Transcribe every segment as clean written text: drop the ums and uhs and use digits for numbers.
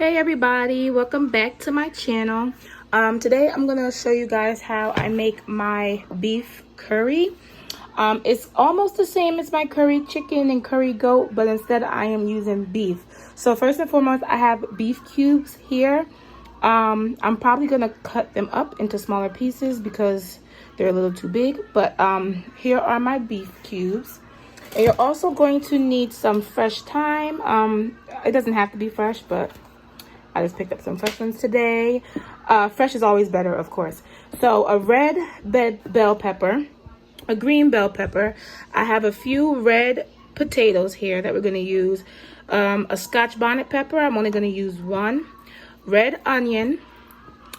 Hey everybody, welcome back to my channel. Today I'm gonna show you guys how I make my beef curry. It's almost the same as my curry chicken and curry goat, but instead I am using beef. So first and foremost, I have beef cubes here. I'm probably gonna cut them up into smaller pieces because they're a little too big, but here are my beef cubes. And you're also going to need some fresh thyme. It doesn't have to be fresh, but I just picked up some fresh ones today. Fresh is always better, of course. So a red bell pepper, a green bell pepper. I have a few red potatoes here that we're going to use. A Scotch bonnet pepper. I'm only going to use one. Red onion.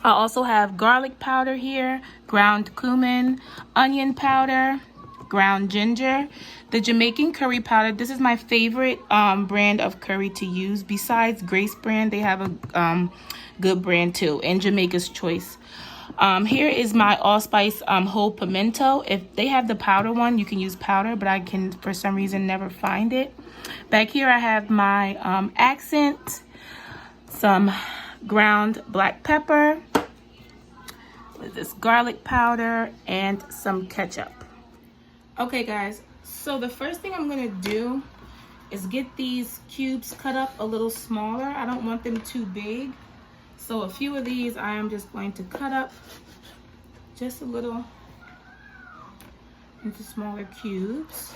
I also have garlic powder here, ground cumin, onion powder, ground ginger, the Jamaican curry powder. This is my favorite brand of curry to use. Besides Grace brand, they have a good brand too, and Jamaica's Choice. Here is my allspice whole pimento. If they have the powder one, you can use powder, but I can for some reason never find it. Back here I have my accent, some ground black pepper, with this garlic powder, and some ketchup. Okay guys, so the first thing I'm gonna do is get these cubes cut up a little smaller. I don't want them too big. So a few of these I am just going to cut up just a little into smaller cubes.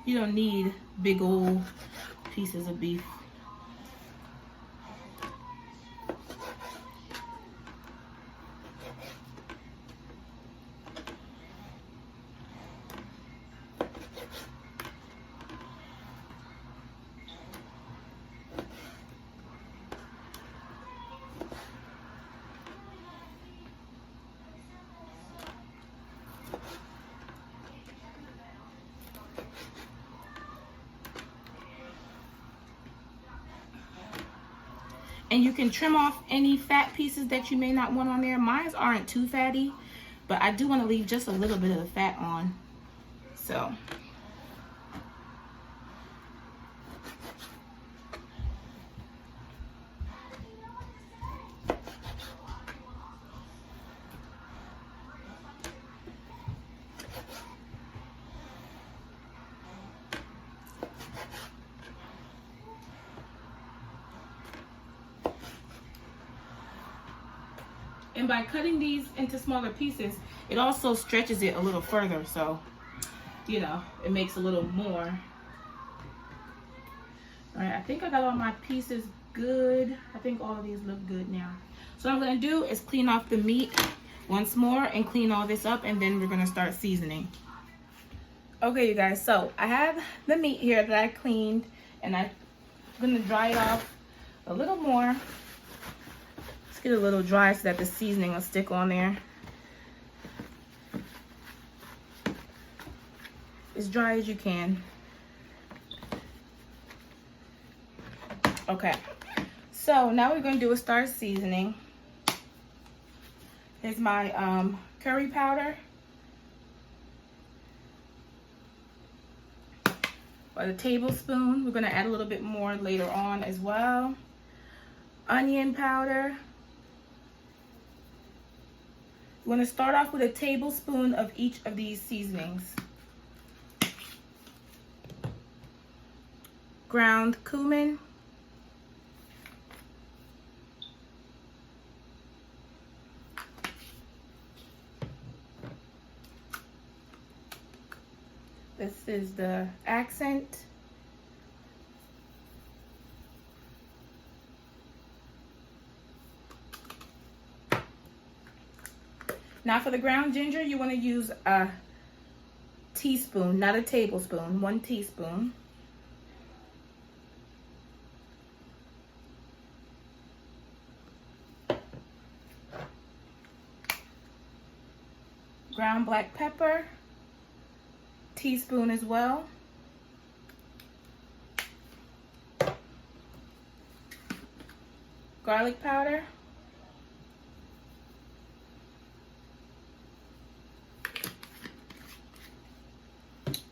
You don't need big old pieces of beef. And you can trim off any fat pieces that you may not want on there. Mine aren't too fatty, but I do want to leave just a little bit of the fat on. So and by cutting these into smaller pieces, it also stretches it a little further. So, you know, it makes a little more. All right, I think I got all my pieces good. I think all of these look good now. So what I'm gonna do is clean off the meat once more and clean all this up, and then we're gonna start seasoning. Okay, you guys, so I have the meat here that I cleaned, and I'm gonna dry it off a little more. Get a little dry so that the seasoning will stick on there. As dry as you can. Okay, so now what we're going to do is start seasoning. Here's my curry powder. About a tablespoon. We're going to add a little bit more later on as well. Onion powder. We're going to start off with a tablespoon of each of these seasonings. Ground cumin. This is the accent. Now for the ground ginger, you want to use a teaspoon, not a tablespoon, 1 teaspoon. Ground black pepper, teaspoon as well. Garlic powder.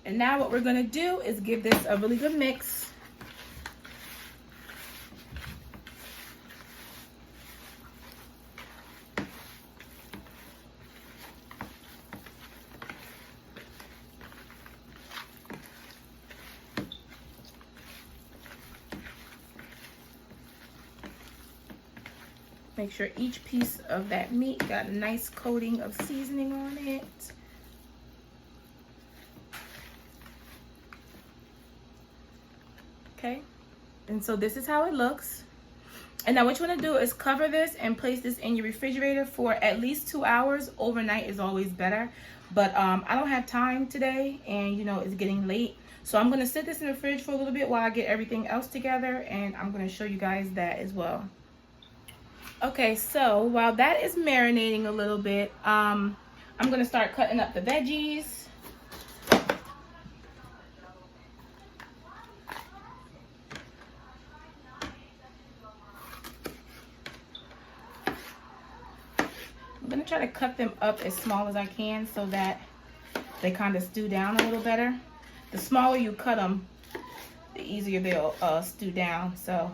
And now what we're gonna do is give this a really good mix. Make sure each piece of that meat got a nice coating of seasoning on it. Okay, and so this is how it looks. And now what you want to do is cover this and place this in your refrigerator for at least 2 hours. Overnight is always better, but I don't have time today, and you know it's getting late, so I'm going to sit this in the fridge for a little bit while I get everything else together, and I'm going to show you guys that as well. Okay, so while that is marinating a little bit, I'm going to start cutting up the veggies. I'm going to try to cut them up as small as I can so that they kind of stew down a little better. The smaller you cut them, the easier they'll stew down. So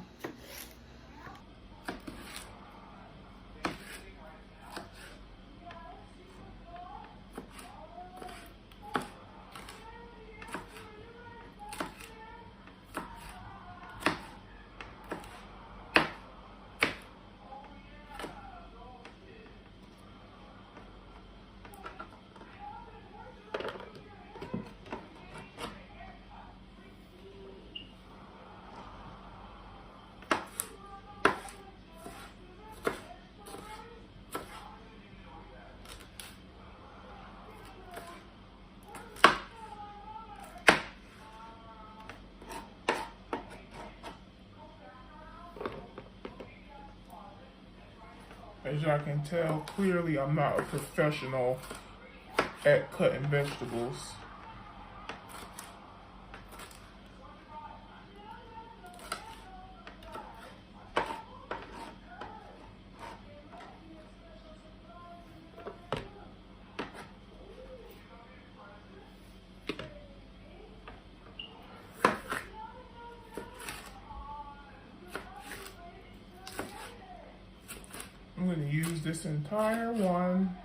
as y'all can tell, clearly I'm not a professional at cutting vegetables. I'm going to use this entire one.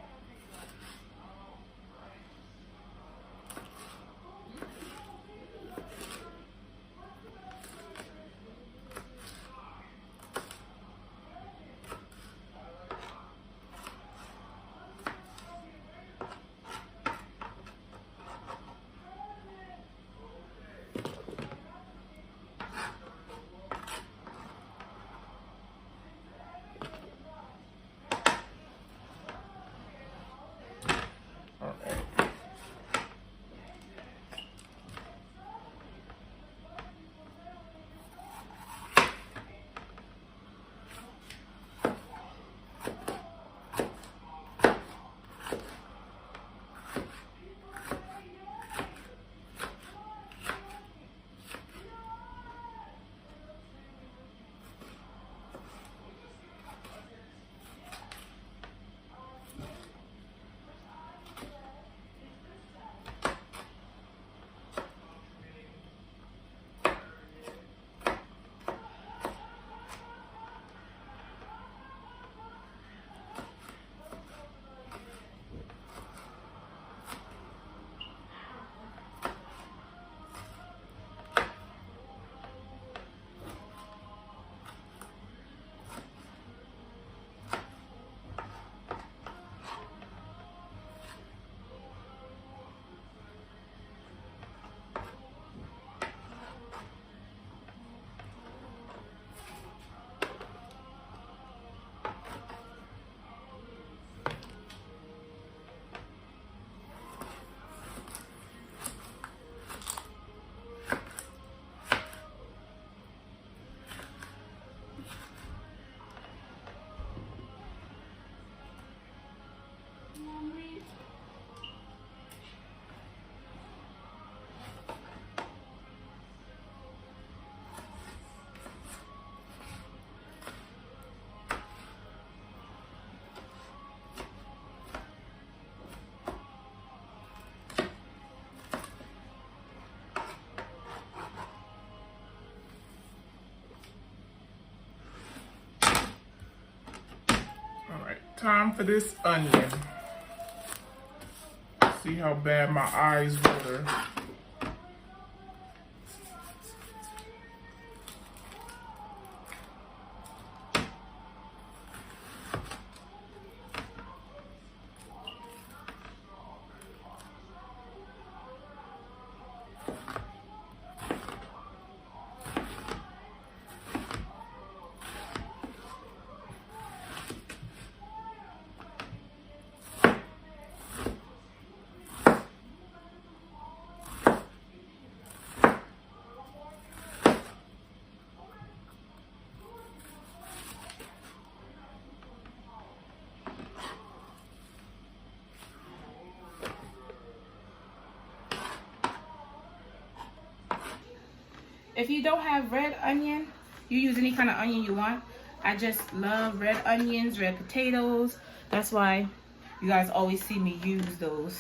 Time for this onion. See how bad my eyes water. If you don't have red onion, you use any kind of onion you want. I just love red onions, red potatoes. That's why you guys always see me use those.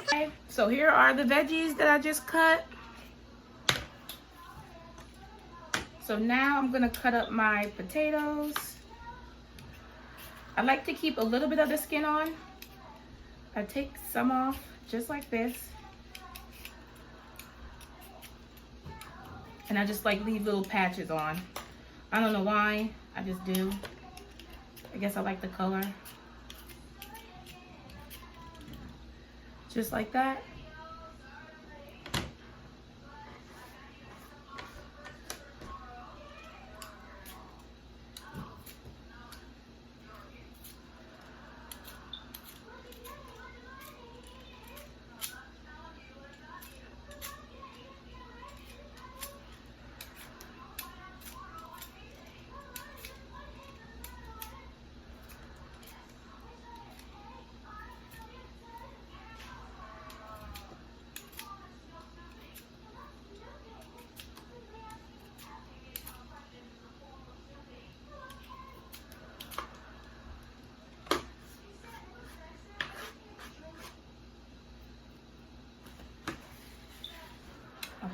Okay, so here are the veggies that I just cut. So now I'm gonna cut up my potatoes. I like to keep a little bit of the skin on. I take some off just like this. And I just like leave little patches on. I don't know why, I just do. I guess I like the color. Just like that.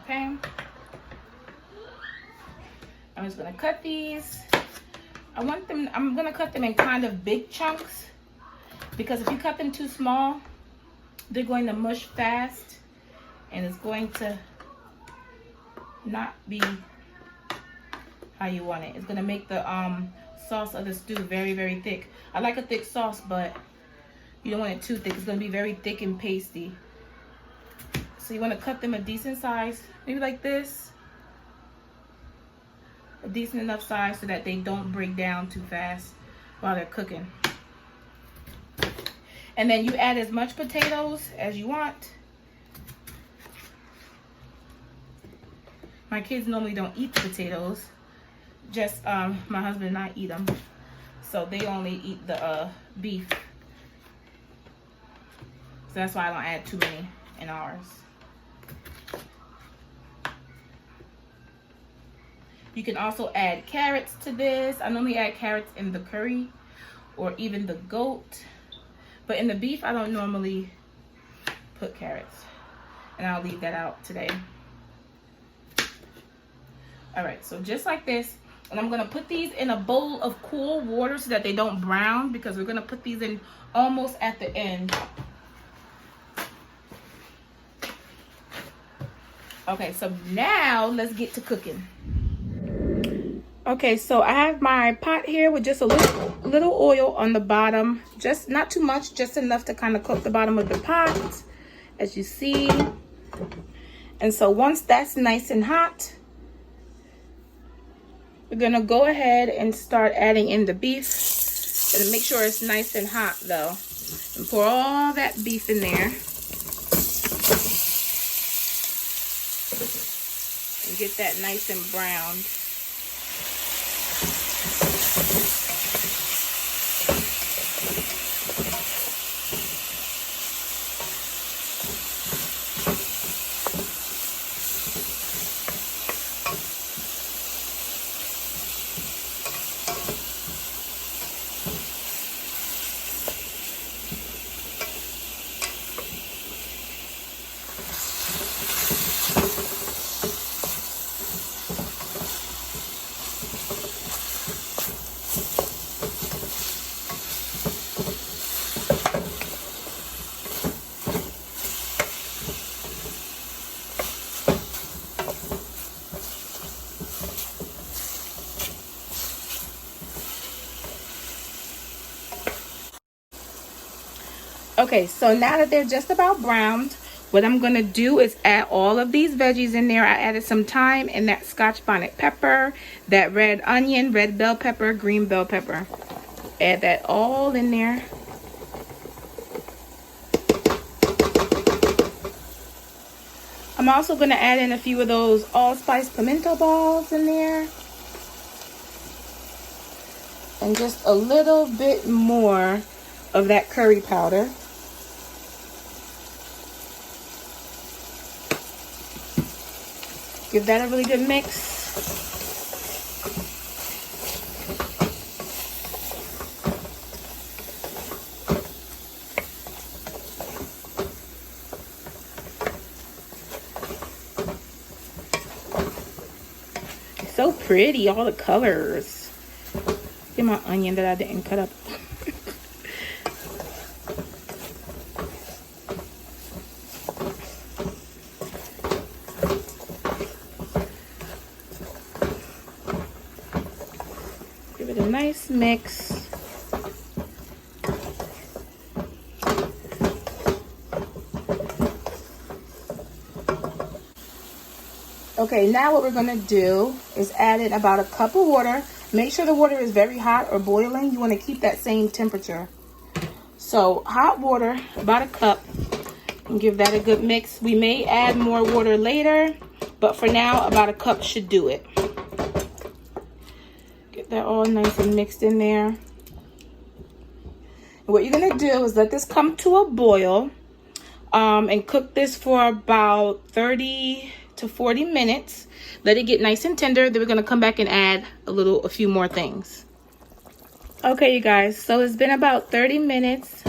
Okay. I'm just gonna cut these. I'm gonna cut them in kind of big chunks, because if you cut them too small, they're going to mush fast and it's going to not be how you want it. It's gonna make the sauce of the stew very, very thick. I like a thick sauce, but you don't want it too thick. It's gonna be very thick and pasty. So you want to cut them a decent size, maybe like this. A decent enough size so that they don't break down too fast while they're cooking. And then you add as much potatoes as you want. My kids normally don't eat the potatoes. Just my husband and I eat them. So they only eat the beef. So that's why I don't add too many in ours. You can also add carrots to this. I normally add carrots in the curry or even the goat. But in the beef, I don't normally put carrots. And I'll leave that out today. All right, so just like this. And I'm gonna put these in a bowl of cool water so that they don't brown, because we're gonna put these in almost at the end. Okay, so now let's get to cooking. Okay, so I have my pot here with just a little oil on the bottom. Just not too much, just enough to kind of coat the bottom of the pot, as you see. And so once that's nice and hot, we're gonna go ahead and start adding in the beef. And make sure it's nice and hot though. And pour all that beef in there. And get that nice and browned. Okay, so now that they're just about browned, what I'm gonna do is add all of these veggies in there. I added some thyme and that Scotch bonnet pepper, that red onion, red bell pepper, green bell pepper. Add that all in there. I'm also gonna add in a few of those allspice pimento balls in there. And just a little bit more of that curry powder. Give that a really good mix. It's so pretty, all the colors. Get my onion that I didn't cut up. Give it a nice mix. Okay, now what we're gonna do is add in about a cup of water. Make sure the water is very hot or boiling. You wanna keep that same temperature. So hot water, about a cup, and give that a good mix. We may add more water later, but for now, about a cup should do it. Get that all nice and mixed in there. And what you're gonna do is let this come to a boil and cook this for about 30 to 40 minutes. Let it get nice and tender. Then we're gonna come back and add a few more things. Okay, you guys, so it's been about 30 minutes.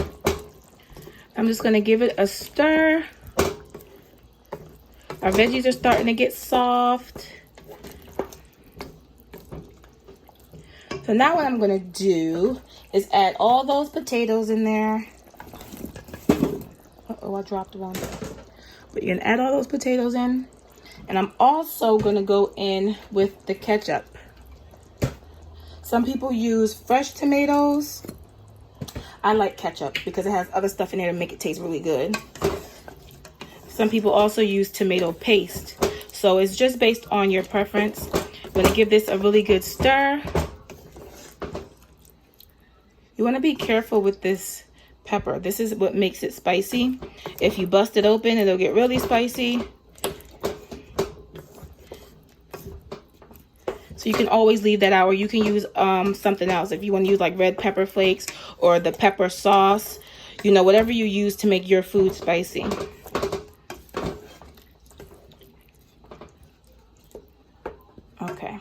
I'm just gonna give it a stir. Our veggies are starting to get soft. So now what I'm gonna do is add all those potatoes in there. Uh-oh, I dropped one. But you're gonna add all those potatoes in. And I'm also gonna go in with the ketchup. Some people use fresh tomatoes. I like ketchup because it has other stuff in there to make it taste really good. Some people also use tomato paste. So it's just based on your preference. I'm gonna give this a really good stir. You wanna be careful with this pepper. This is what makes it spicy. If you bust it open, it'll get really spicy. So you can always leave that out, or you can use something else. If you want to use like red pepper flakes or the pepper sauce, you know, whatever you use to make your food spicy. Okay.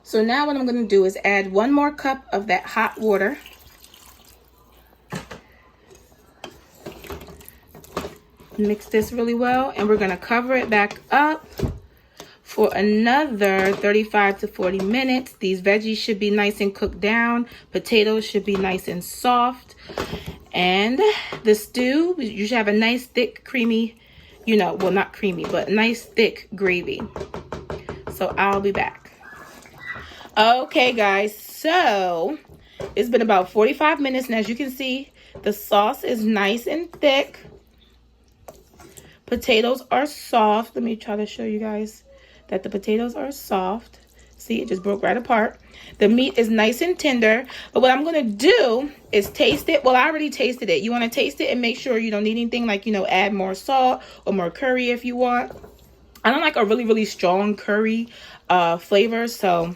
So now what I'm going to do is add 1 more cup of that hot water. Mix this really well, and we're going to cover it back up for another 35 to 40 minutes. These veggies should be nice and cooked down. Potatoes should be nice and soft. And the stew, you should have a nice thick creamy, you know, well, not creamy, but nice thick gravy. So I'll be back. Okay, guys, so it's been about 45 minutes, and as you can see, the sauce is nice and thick. Potatoes are soft. Let me try to show you guys that the potatoes are soft. See, it just broke right apart. The meat is nice and tender. But what I'm going to do is taste it. Well, I already tasted it. You want to taste it and make sure you don't need anything, like, you know, add more salt or more curry if you want. I don't like a really, really strong curry flavor, so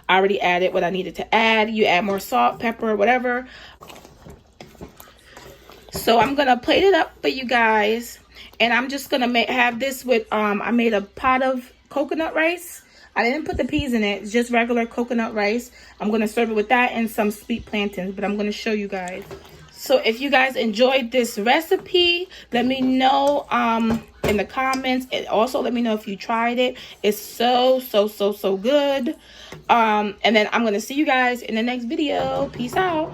I already added what I needed to add. You add more salt, pepper, whatever. So I'm going to plate it up for you guys. And I'm just going to have this with, I made a pot of coconut rice. I didn't put the peas in it. It's just regular coconut rice. I'm going to serve it with that and some sweet plantains. But I'm going to show you guys. So if you guys enjoyed this recipe, let me know in the comments. And also let me know if you tried it. It's so good. And then I'm going to see you guys in the next video. Peace out.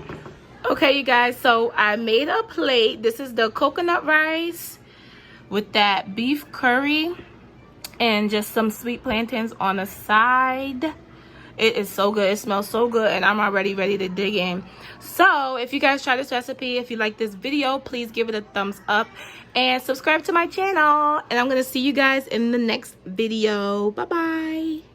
Okay, you guys. So I made a plate. This is the coconut rice with that beef curry and just some sweet plantains on the side. It is so good. It smells so good, and I'm already ready to dig in. So if you guys try this recipe, if you like this video, please give it a thumbs up and subscribe to my channel. And I'm gonna see you guys in the next video. Bye bye.